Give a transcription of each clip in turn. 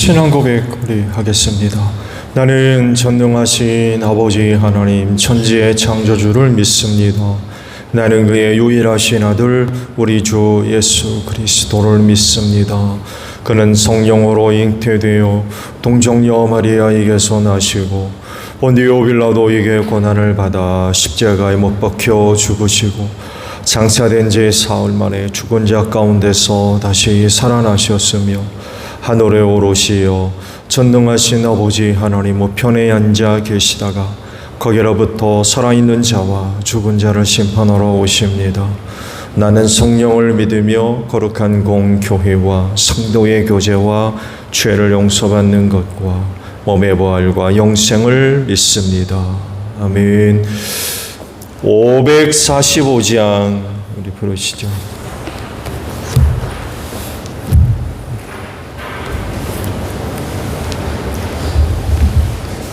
신앙 고백 우리 하겠습니다. 나는 전능하신 아버지 하나님 천지의 창조주를 믿습니다. 나는 그의 유일하신 아들 우리 주 예수 그리스도를 믿습니다. 그는 성령으로 잉태되어 동정녀 마리아에게서 나시고 본디오 빌라도에게 고난을 받아 십자가에 못 박혀 죽으시고 장사된 지 사흘 만에 죽은 자 가운데서 다시 살아나셨으며 하늘에 오르시어 전능하신 아버지 하나님 우편에 앉아 계시다가 거기로부터 살아있는 자와 죽은 자를 심판하러 오십니다. 나는 성령을 믿으며 거룩한 공교회와 성도의 교제와 죄를 용서받는 것과 몸의 부활과 영생을 믿습니다. 아멘. 545장 우리 부르시죠.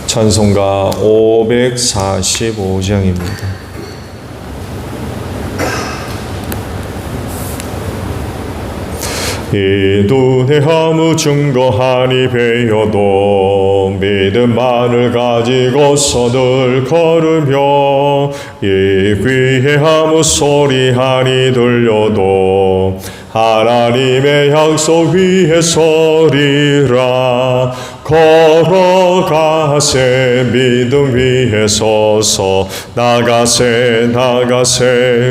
찬송가 545장입니다. 이 눈에 아무 증거하니 베어도 믿음만을 가지고서 늘 걸으며 이 귀에 아무 소리하니 들려도 하나님의 약속 위에 서리라. 걸어가세 믿음 위에 서서 나가세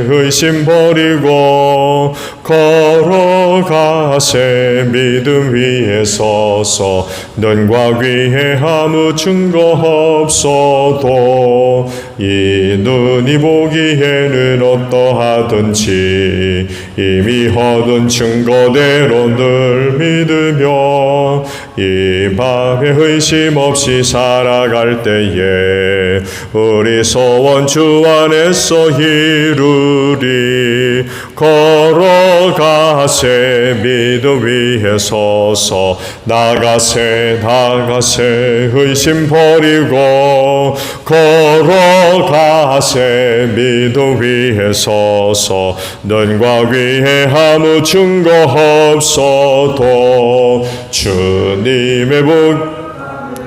의심 버리고 걸어가세 믿음 위에 서서 눈과 귀에 아무 증거 없어도 이 눈이 보기에는 어떠하든지 이미 얻은 증거대로 늘 믿으며 이 밤에 의심 없이 살아갈 때에 우리 소원 주 안에서 이루리. 걸어가세 믿음 위에 서서 나가세 의심 버리고 걸어가세 믿음 위에 서서 눈과 귀에 아무 증거 없어도 주님의 복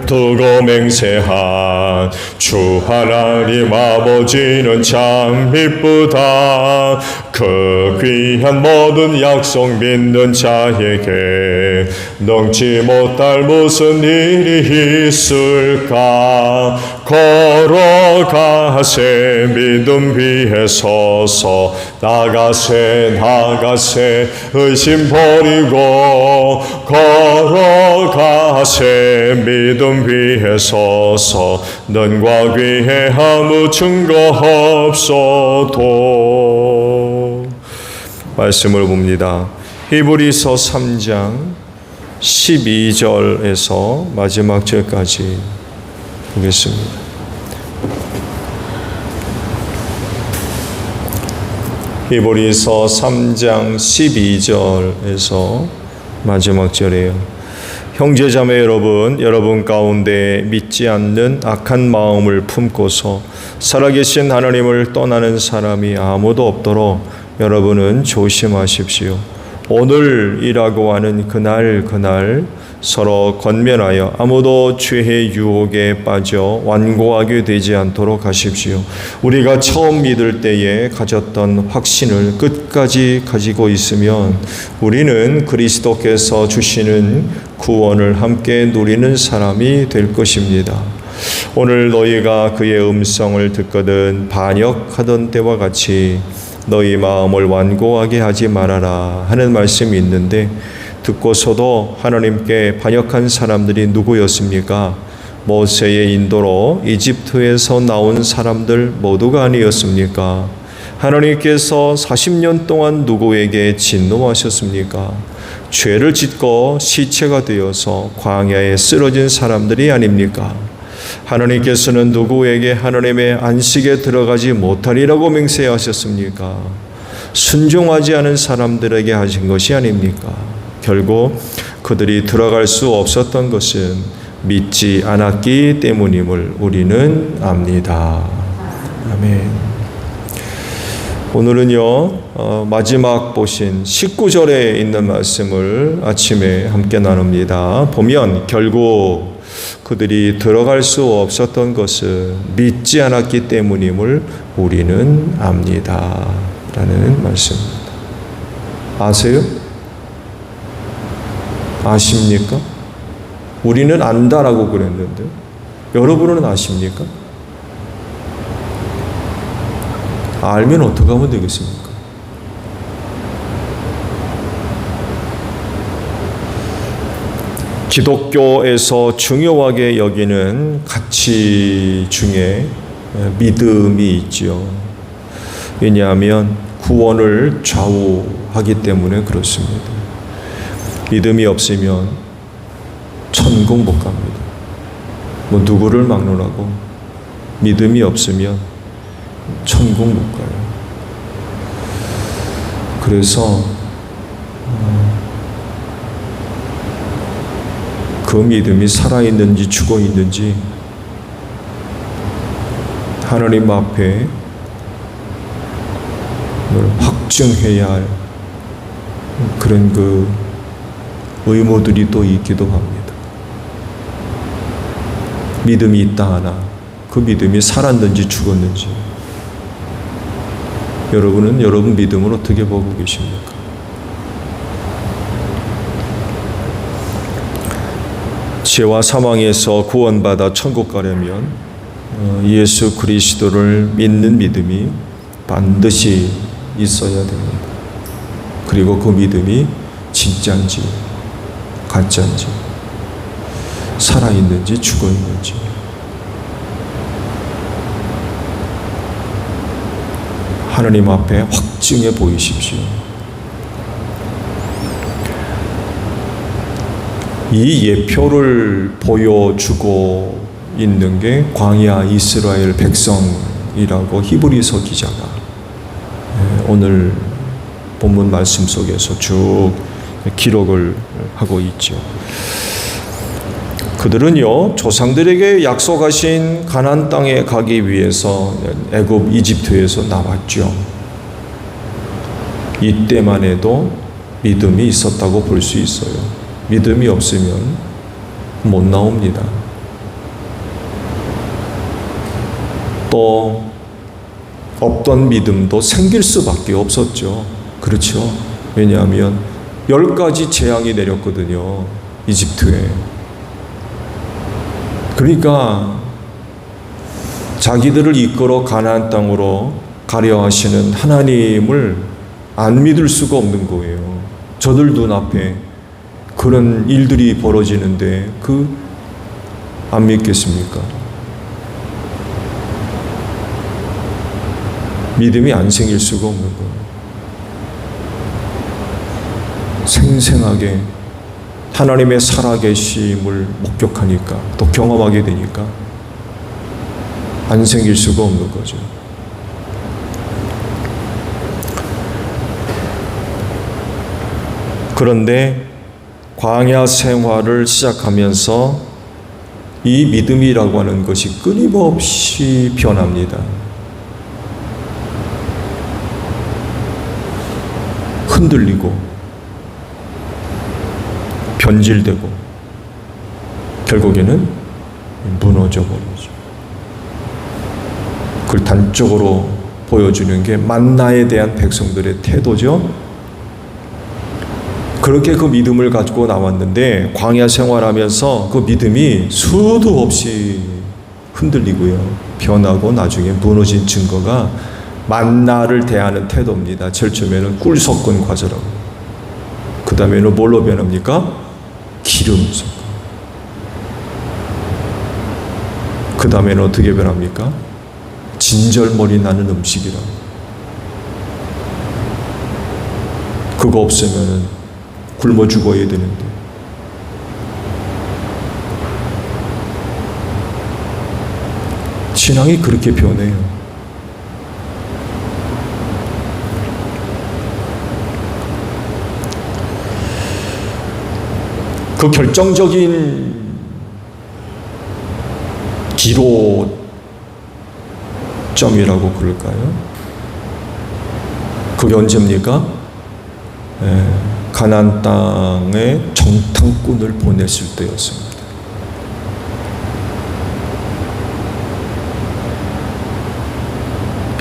두고 맹세한 주 하나님 아버지는 참 이쁘다. 그 귀한 모든 약속 믿는 자에게 넘지 못할 무슨 일이 있을까. 걸어가세 믿음 위에 서서 나가세 의심 버리고 걸어가세 믿음 위에 서서 눈과 귀에 아무 증거 없어도. 말씀을 봅니다. 히브리서 3장 12절에서 마지막 절까지 보겠습니다. 히브리서 3장 12절에서 마지막 절이에요. 형제자매 여러분 가운데 믿지 않는 악한 마음을 품고서 살아계신 하나님을 떠나는 사람이 아무도 없도록 여러분은 조심하십시오. 오늘이라고 하는 그날 서로 권면하여 아무도 죄의 유혹에 빠져 완고하게 되지 않도록 하십시오. 우리가 처음 믿을 때에 가졌던 확신을 끝까지 가지고 있으면 우리는 그리스도께서 주시는 구원을 함께 누리는 사람이 될 것입니다. 오늘 너희가 그의 음성을 듣거든 반역하던 때와 같이 너희 마음을 완고하게 하지 말아라 하는 말씀이 있는데, 듣고서도 하나님께 반역한 사람들이 누구였습니까? 모세의 인도로 이집트에서 나온 사람들 모두가 아니었습니까? 하나님께서 40년 동안 누구에게 진노하셨습니까? 죄를 짓고 시체가 되어서 광야에 쓰러진 사람들이 아닙니까? 하나님께서는 누구에게 하나님의 안식에 들어가지 못하리라고 맹세하셨습니까? 순종하지 않은 사람들에게 하신 것이 아닙니까? 결국 그들이 들어갈 수 없었던 것은 믿지 않았기 때문임을 우리는 압니다. 아멘. 오늘은요, 마지막 보신 19절에 있는 말씀을 아침에 함께 나눕니다. 보면 결국 그들이 들어갈 수 없었던 것은 믿지 않았기 때문임을 우리는 압니다. 라는 말씀입니다. 아세요? 아십니까? 우리는 안다라고 그랬는데 여러분은 아십니까? 알면 어떻게 하면 되겠습니까? 기독교에서 중요하게 여기는 가치 중에 믿음이 있죠. 왜냐하면 구원을 좌우하기 때문에 그렇습니다. 믿음이 없으면 천국 못 갑니다. 뭐 누구를 막론하고 믿음이 없으면 천국 못 가요. 그래서 그 믿음이 살아있는지 죽어있는지 하나님 앞에 확증해야 할 그런 그 의무들이 또 있기도 합니다. 믿음이 있다 하나 그 믿음이 살았는지 죽었는지 여러분은 여러분 믿음을 어떻게 보고 계십니까? 죄와 사망에서 구원받아 천국 가려면 예수 그리스도를 믿는 믿음이 반드시 있어야 됩니다. 그리고 그 믿음이 진짜인지 가짜인지 살아있는지 죽어있는지 하나님 앞에 확증해 보이십시오. 이 예표를 보여주고 있는 게 광야 이스라엘 백성이라고 히브리서 기자가 오늘 본문 말씀 속에서 쭉 기록을 하고 있죠. 그들은요, 조상들에게 약속하신 가나안 땅에 가기 위해서 애굽 이집트에서 나왔죠. 이때만 해도 믿음이 있었다고 볼 수 있어요. 믿음이 없으면 못 나옵니다. 또 없던 믿음도 생길 수밖에 없었죠. 그렇죠. 왜냐하면 10가지 재앙이 내렸거든요. 이집트에. 그러니까 자기들을 이끌어 가나안 땅으로 가려 하시는 하나님을 안 믿을 수가 없는 거예요. 저들 눈앞에 그런 일들이 벌어지는데 안 믿겠습니까? 믿음이 안 생길 수가 없는 거예요. 생생하게 하나님의 살아계심을 목격하니까 또 경험하게 되니까 안 생길 수가 없는 거죠. 그런데 광야 생활을 시작하면서 이 믿음이라고 하는 것이 끊임없이 변합니다. 흔들리고 변질되고 결국에는 무너져 버리죠. 그걸 단적으로 보여주는 게 만나에 대한 백성들의 태도죠. 그렇게 그 믿음을 가지고 나왔는데 광야 생활하면서 그 믿음이 수도 없이 흔들리고요. 변하고 나중에 무너진 증거가 만나를 대하는 태도입니다. 제일 처음에는 꿀 섞은 과자라고. 그 다음에는 뭘로 변합니까? 기름 섞어. 그 다음에는 어떻게 변합니까? 진절머리 나는 음식이라고. 그거 없으면 굶어 죽어야 되는데. 신앙이 그렇게 변해요. 그 결정적인 기로점이라고 그럴까요? 그게 언제입니까? 가나안 땅에 정탐꾼을 보냈을 때였습니다.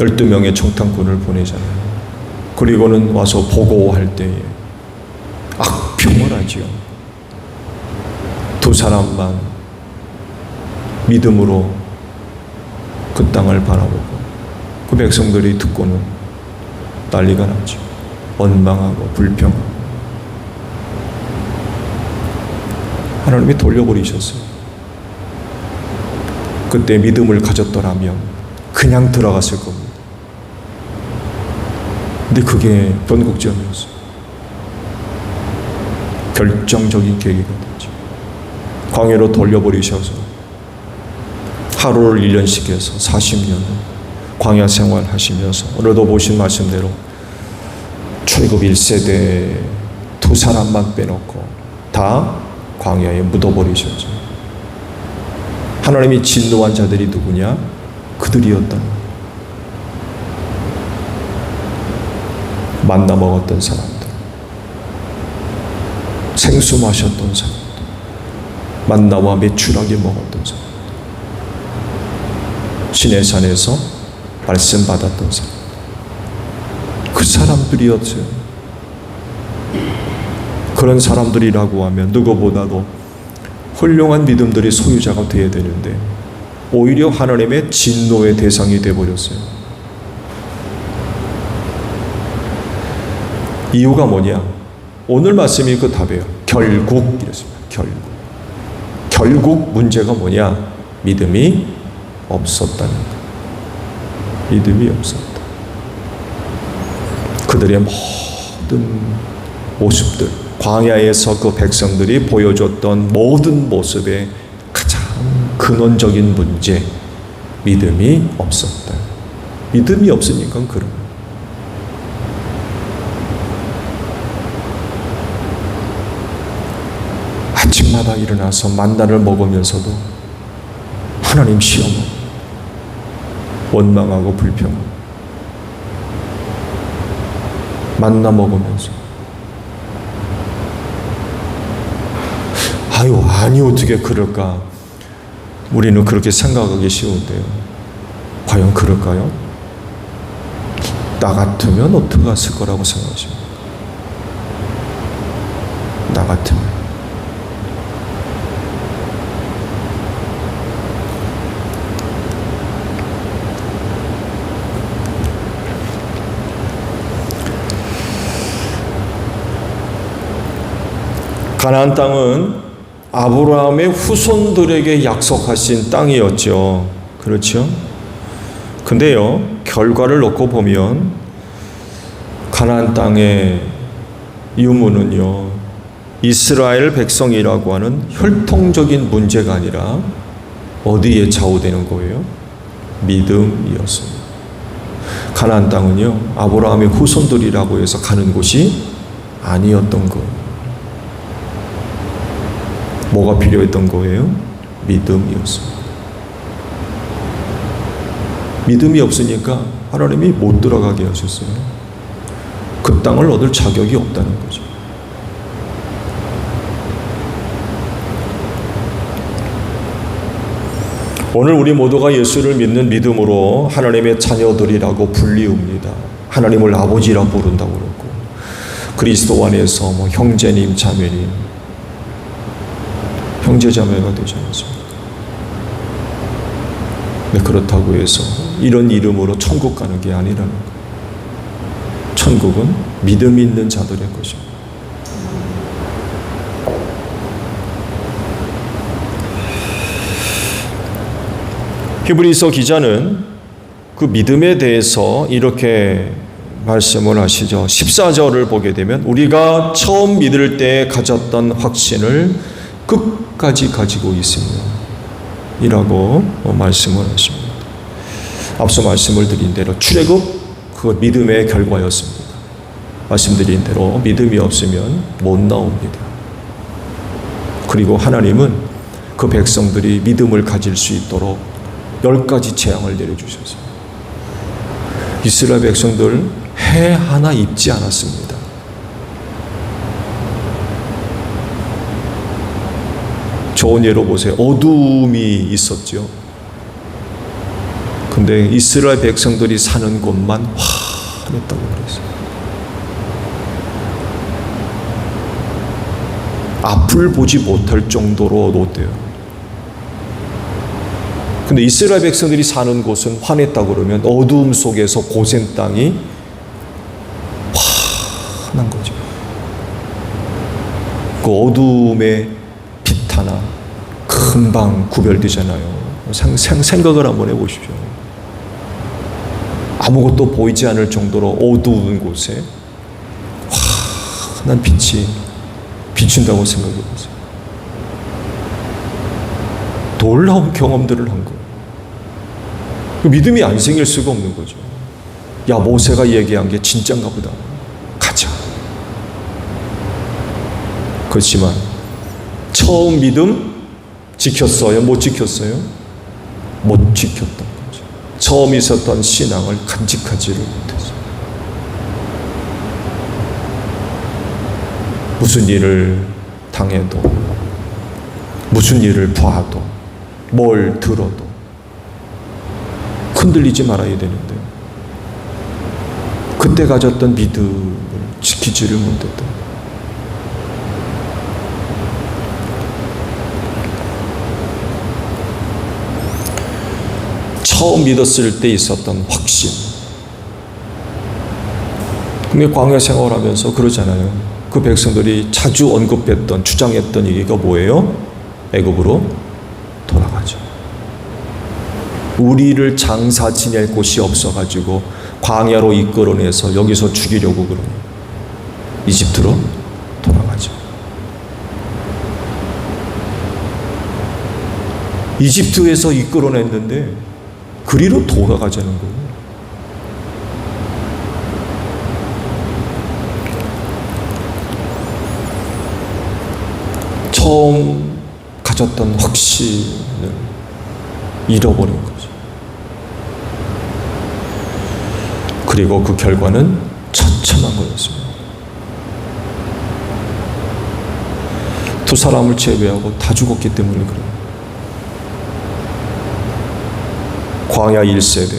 열두 명의 정탐꾼을 보내잖아요. 그리고는 와서 보고할 때에 악평을 하지요. 두 사람만 믿음으로 그 땅을 바라보고 그 백성들이 듣고는 난리가 났죠. 원망하고 불평하고. 하나님이 돌려버리셨어요. 그때 믿음을 가졌더라면 그냥 들어갔을 겁니다. 근데 그게 변곡점이었어요. 결정적인 계기가 됐죠. 광야로 돌려버리셔서 하루를 1년씩 해서 40년을 광야 생활하시면서 오늘도 보신 말씀대로 출애굽 1세대 두 사람만 빼놓고 다 광야에 묻어버리셨죠. 하나님이 진노한 자들이 누구냐? 그들이었다는 거예요. 만나 먹었던 사람들, 생수 마셨던 사람들, 만나와 메추라기 먹었던 사람들, 시내산에서 말씀 받았던 사람, 그 사람들이었어요. 그런 사람들이라고 하면 누구보다도 훌륭한 믿음들이 소유자가 되어야 되는데 오히려 하나님의 진노의 대상이 되어버렸어요. 이유가 뭐냐? 오늘 말씀이 그 답이에요. 결국 이랬습니다. 결국 문제가 뭐냐? 믿음이 없었다는 것. 믿음이 없었다. 그들의 모든 모습들, 광야에서 그 백성들이 보여줬던 모든 모습의 가장 근원적인 문제, 믿음이 없었다. 믿음이 없으니까 그런 거예요. 아침마다 일어나서 만나를 먹으면서도 하나님 시험하고 원망하고 불평하고 만나 먹으면서 아니 어떻게 그럴까? 우리는 그렇게 생각하기 쉬운데요. 과연 그럴까요? 나 같으면 어떻게 했을 거라고 생각하십니까? 나 같으면. 가나안 땅은 아브라함의 후손들에게 약속하신 땅이었죠. 그렇죠? 근데요, 결과를 놓고 보면 가나안 땅의 유무는요, 이스라엘 백성이라고 하는 혈통적인 문제가 아니라 어디에 좌우되는 거예요? 믿음이었습니다. 가나안 땅은요, 아브라함의 후손들이라고 해서 가는 곳이 아니었던 거예요. 뭐가 필요했던 거예요? 믿음이었습니다. 믿음이 없으니까 하나님이 못 들어가게 하셨어요. 그 땅을 얻을 자격이 없다는 거죠. 오늘 우리 모두가 예수를 믿는 믿음으로 하나님의 자녀들이라고 불리웁니다. 하나님을 아버지라 부른다고 그러고, 그리스도 안에서 형제님, 자매님, 형제자매가 되지 않습니까? 네, 그렇다고 해서 이런 이름으로 천국 가는 게 아니라는 거예요. 천국은 믿음 있는 자들의 것입니다. 히브리서 기자는 그 믿음에 대해서 이렇게 말씀을 하시죠. 14절을 보게 되면 우리가 처음 믿을 때 가졌던 확신을 끝까지 가지고 있습니다. 이라고 말씀을 하십니다. 앞서 말씀을 드린 대로 출애굽 그 믿음의 결과였습니다. 말씀드린 대로 믿음이 없으면 못 나옵니다. 그리고 하나님은 그 백성들이 믿음을 가질 수 있도록 10가지 재앙을 내려주셨어요. 이스라엘 백성들 해 하나 입지 않았습니다. 좋은 예로 보세요. 어둠이 있었죠. 근데 이스라엘 백성들이 사는 곳만 환했다고 그랬어요. 앞을 보지 못할 정도로 어두웠대요. 근데 이스라엘 백성들이 사는 곳은 환했다고 그러면 어두움 속에서 고센 땅이 환한 거죠. 그 어두움의 빛 하나 금방 구별되잖아요. 생각을 한번 해보십시오. 아무것도 보이지 않을 정도로 어두운 곳에 환한 빛이 비춘다고 생각해 보세요. 놀라운 경험들을 한 거예요. 믿음이 안 생길 수가 없는 거죠. 야, 모세가 얘기한 게 진짠가 보다. 가자. 그렇지만 처음 믿음 지켰어요? 못 지켰어요? 못 지켰던 거죠. 처음 있었던 신앙을 간직하지를 못했어요. 무슨 일을 당해도, 무슨 일을 봐도, 뭘 들어도 흔들리지 말아야 되는데 그때 가졌던 믿음을 지키지를 못했다. 처음 믿었을 때 있었던 확신. 근데 광야 생활하면서 그러잖아요. 그 백성들이 자주 언급했던, 주장했던 얘기가 뭐예요? 애굽으로 돌아가죠. 우리를 장사 지낼 곳이 없어가지고 광야로 이끌어내서 여기서 죽이려고 그러니 이집트로 돌아가죠. 이집트에서 이끌어냈는데 그리로 돌아가자는 거예요. 처음 가졌던 확신을 잃어버린 거죠. 그리고 그 결과는 처참한 거였습니다. 두 사람을 제외하고 다 죽었기 때문에 그래요. 광야 1세대.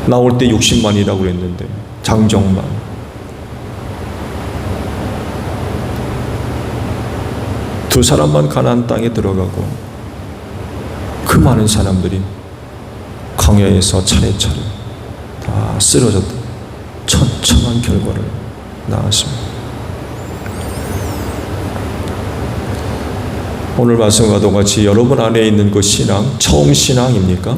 나올 때 60만이라고 그랬는데 장정만. 두 사람만 가나안 땅에 들어가고 그 많은 사람들이 광야에서 차례차례 다 쓰러졌던 처참한 결과를 낳았습니다. 오늘 말씀과도 같이 여러분 안에 있는 그 신앙, 처음 신앙입니까?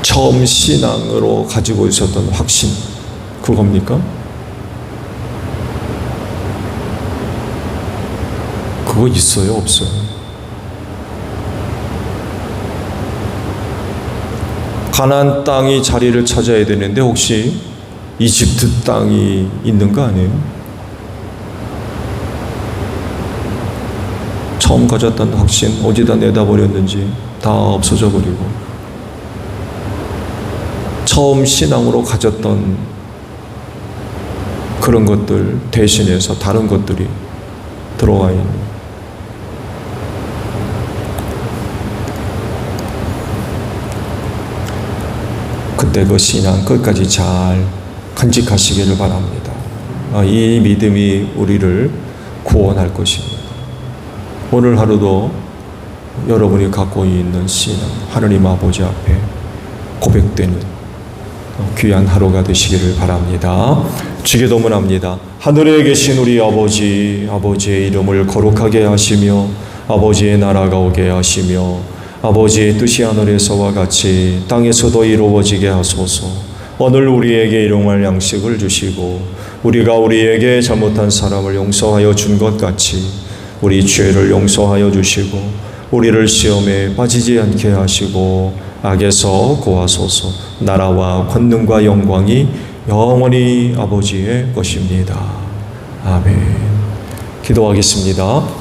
처음 신앙으로 가지고 있었던 확신, 그겁니까? 그거 있어요, 없어요? 가나안 땅이 자리를 찾아야 되는데 혹시 이집트 땅이 있는 거 아니에요? 처음 가졌던 확신 어디다 내다버렸는지 다 없어져 버리고 처음 신앙으로 가졌던 그런 것들 대신해서 다른 것들이 들어와 있는, 그때 그 신앙 끝까지 잘 간직하시기를 바랍니다. 이 믿음이 우리를 구원할 것입니다. 오늘 하루도 여러분이 갖고 있는 신앙, 하느님 아버지 앞에 고백되는 귀한 하루가 되시기를 바랍니다. 주기도문합니다. 하늘에 계신 우리 아버지, 아버지의 이름을 거룩하게 하시며 아버지의 나라가 오게 하시며 아버지의 뜻이 하늘에서와 같이 땅에서도 이루어지게 하소서. 오늘 우리에게 일용할 양식을 주시고 우리가 우리에게 잘못한 사람을 용서하여 준 것 같이 우리 죄를 용서하여 주시고 우리를 시험에 빠지지 않게 하시고 악에서 구하소서. 나라와 권능과 영광이 영원히 아버지의 것입니다. 아멘. 기도하겠습니다.